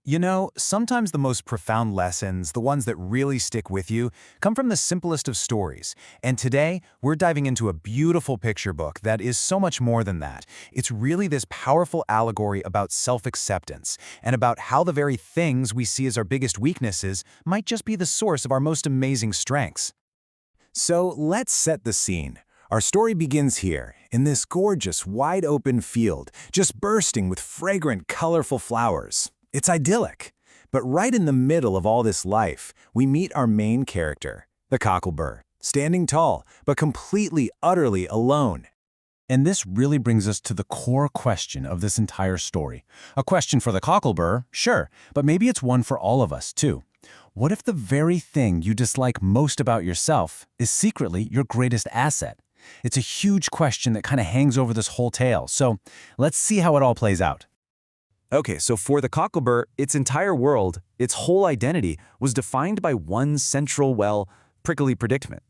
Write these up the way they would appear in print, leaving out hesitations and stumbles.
You know, sometimes the most profound lessons, the ones that really stick with you, come from the simplest of stories. And today, we're diving into a beautiful picture book that is so much more than that. It's really this powerful allegory about self-acceptance and about how the very things we see as our biggest weaknesses might just be the source of our most amazing strengths. So let's set the scene. Our story begins here, in this gorgeous, wide-open field, just bursting with fragrant, colorful flowers. It's idyllic. But right in the middle of all this life, we meet our main character, the Cocklebur, standing tall, but completely, utterly alone. And this really brings us to the core question of this entire story. A question for the Cocklebur, sure, but maybe it's one for all of us, too. What if the very thing you dislike most about yourself is secretly your greatest asset? It's a huge question that kind of hangs over this whole tale, so let's see how it all plays out. Okay, so for the Cocklebur, its entire world, its whole identity, was defined by one central, prickly predicament.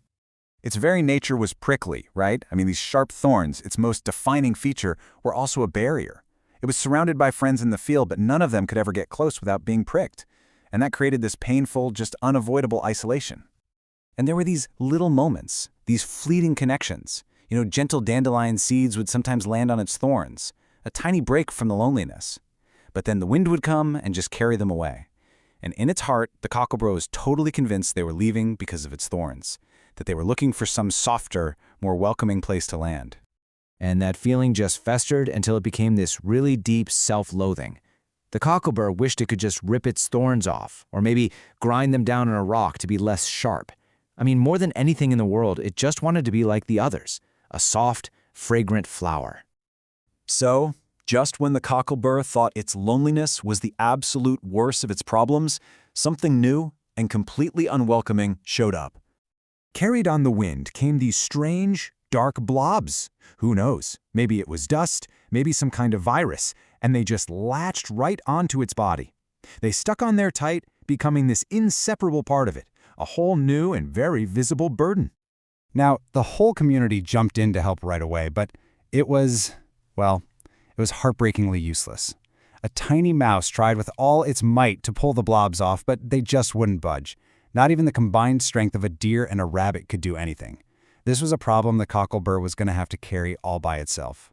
Its very nature was prickly, right? I mean, these sharp thorns, its most defining feature, were also a barrier. It was surrounded by friends in the field, but none of them could ever get close without being pricked. And that created this painful, just unavoidable isolation. And there were these little moments, these fleeting connections. You know, gentle dandelion seeds would sometimes land on its thorns, a tiny break from the loneliness. But then the wind would come and just carry them away. And in its heart, the Cocklebur was totally convinced they were leaving because of its thorns, that they were looking for some softer, more welcoming place to land. And that feeling just festered until it became this really deep self-loathing. The Cocklebur wished it could just rip its thorns off, or maybe grind them down on a rock to be less sharp. I mean, more than anything in the world, it just wanted to be like the others, a soft, fragrant flower. So, just when the Cocklebur thought its loneliness was the absolute worst of its problems, something new and completely unwelcoming showed up. Carried on the wind came these strange, dark blobs. Who knows? Maybe it was dust, maybe some kind of virus, and they just latched right onto its body. They stuck on there tight, becoming this inseparable part of it, a whole new and very visible burden. Now, the whole community jumped in to help right away, but it was heartbreakingly useless. A tiny mouse tried with all its might to pull the blobs off, but they just wouldn't budge. Not even the combined strength of a deer and a rabbit could do anything. This was a problem the Cocklebur was going to have to carry all by itself.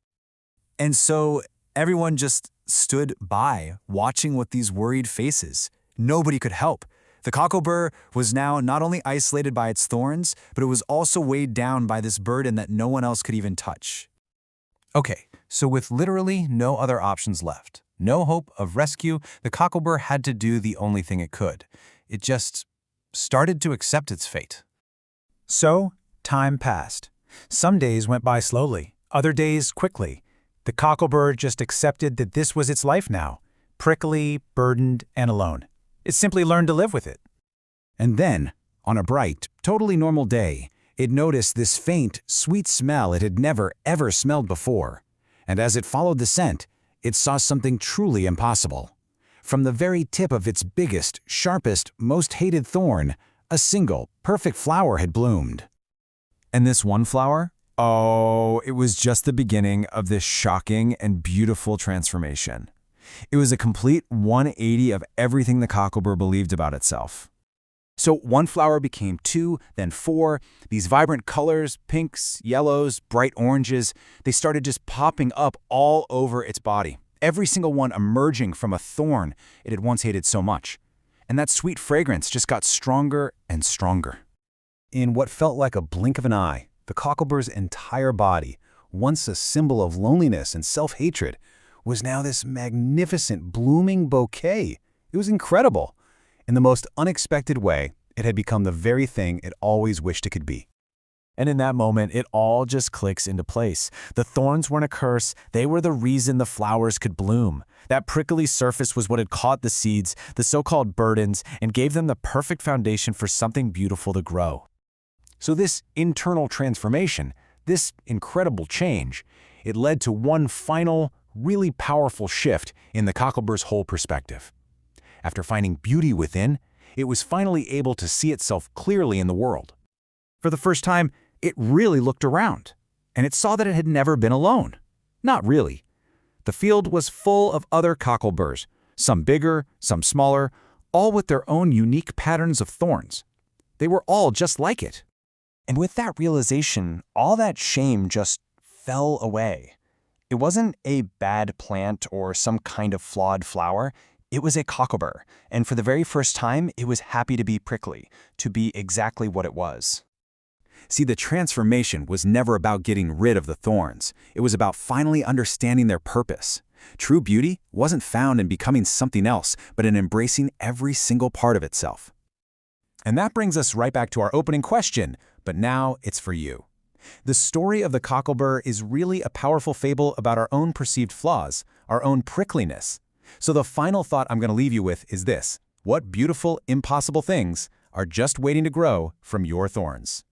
And so everyone just stood by, watching with these worried faces. Nobody could help. The Cocklebur was now not only isolated by its thorns, but it was also weighed down by this burden that no one else could even touch. Okay, so with literally no other options left, no hope of rescue, the Cocklebur had to do the only thing it could. It just started to accept its fate. So, time passed. Some days went by slowly, other days quickly. The Cocklebur just accepted that this was its life now, prickly, burdened, and alone. It simply learned to live with it. And then, on a bright, totally normal day, it noticed this faint, sweet smell it had never, ever smelled before. And as it followed the scent, it saw something truly impossible. From the very tip of its biggest, sharpest, most hated thorn, a single, perfect flower had bloomed. And this one flower? Oh, it was just the beginning of this shocking and beautiful transformation. It was a complete 180 of everything the Cocklebur believed about itself. So one flower became two, then four. These vibrant colors, pinks, yellows, bright oranges, they started just popping up all over its body. Every single one emerging from a thorn it had once hated so much. And that sweet fragrance just got stronger and stronger. In what felt like a blink of an eye, the Cocklebur's entire body, once a symbol of loneliness and self-hatred, was now this magnificent, blooming bouquet. It was incredible. In the most unexpected way, it had become the very thing it always wished it could be. And in that moment, it all just clicks into place. The thorns weren't a curse. They were the reason the flowers could bloom. That prickly surface was what had caught the seeds, the so-called burdens, and gave them the perfect foundation for something beautiful to grow. So this internal transformation, this incredible change, it led to one final, really powerful shift in the Cocklebur's whole perspective. After finding beauty within, it was finally able to see itself clearly in the world. For the first time, it really looked around, and it saw that it had never been alone. Not really. The field was full of other Cockleburs, some bigger, some smaller, all with their own unique patterns of thorns. They were all just like it. And with that realization, all that shame just fell away. It wasn't a bad plant or some kind of flawed flower. It was a cocklebur, and for the very first time, it was happy to be prickly, to be exactly what it was. See, the transformation was never about getting rid of the thorns. It was about finally understanding their purpose. True beauty wasn't found in becoming something else, but in embracing every single part of itself. And that brings us right back to our opening question, but now it's for you. The story of the cocklebur is really a powerful fable about our own perceived flaws, our own prickliness. So the final thought I'm going to leave you with is this: what beautiful, impossible things are just waiting to grow from your thorns?